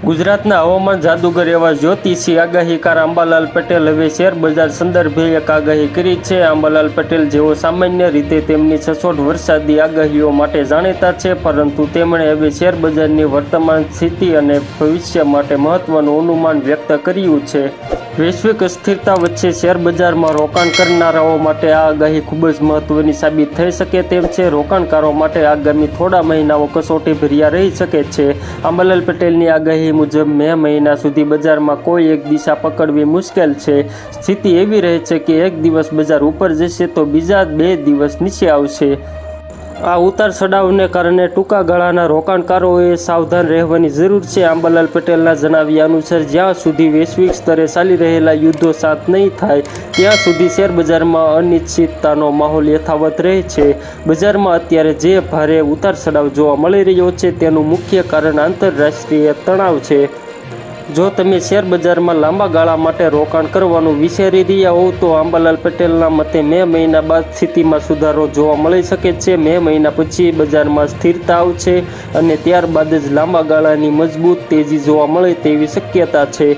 ગુજરાતના હવામાન જાદુગર એવા જ્યોતિષી આગાહીકાર અંબાલાલ પટેલ હવે શેર બજાર સંદર્ભે એક આગાહી કરી છે। અંબાલાલ પટેલ જેઓ સામાન્ય રીતે તેમની સચોટ વરસાદી આગાહીઓ માટે જાણીતા છે, પરંતુ તેમણે હવે શેર બજારની વર્તમાન સ્થિતિ અને ભવિષ્ય માટે મહત્વનું અનુમાન વ્યક્ત કર્યું છે। વૈશ્વિક અસ્થિરતા વચ્ચે શેર બજારમાં રોકાણ કરનારાઓ માટે આ આગાહી ખૂબ જ મહત્વની સાબિત થઈ શકે તેમ છે। રોકાણકારો માટે આગામી થોડા મહિનાઓ કસોટી ભર્યા રહી શકે છે। અંબાલાલ પટેલની આગાહી મુજબ મે મહિના સુધી બજારમાં કોઈ એક દિશા પકડવી મુશ્કેલ છે। સ્થિતિ એવી રહે છે કે એક દિવસ બજાર ઉપર જશે તો બીજા 2 દિવસ નીચે આવશે। આ ઉતાર ચઢાવને કારણે ટૂંકા ગાળાના રોકાણકારોએ સાવધાન રહેવાની જરૂર છે। અંબાલાલ પટેલના જણાવ્યા અનુસાર જ્યાં સુધી વૈશ્વિક સ્તરે ચાલી રહેલા યુદ્ધો શાંત નહીં થાય ત્યાં સુધી શેર બજારમાં અનિશ્ચિતતાનો માહોલ યથાવત રહે છે। બજારમાં અત્યારે જે ભારે ઉતાર ચઢાવ જોવા મળી રહ્યો છે તેનું મુખ્ય કારણ આંતરરાષ્ટ્રીય તણાવ છે। જો તમે શેર બજારમાં લાંબા ગાળા માટે રોકાણ કરવાનું વિચારી રહ્યા હોવ તો અંબાલાલ પટેલના મતે મે મહિના બાદ સ્થિતિમાં સુધારો જોવા મળી શકે છે। મે મહિના પછી બજારમાં સ્થિરતા આવશે અને ત્યારબાદ જ લાંબા ગાળાની મજબૂત તેજી જોવા મળે તેવી શક્યતા છે।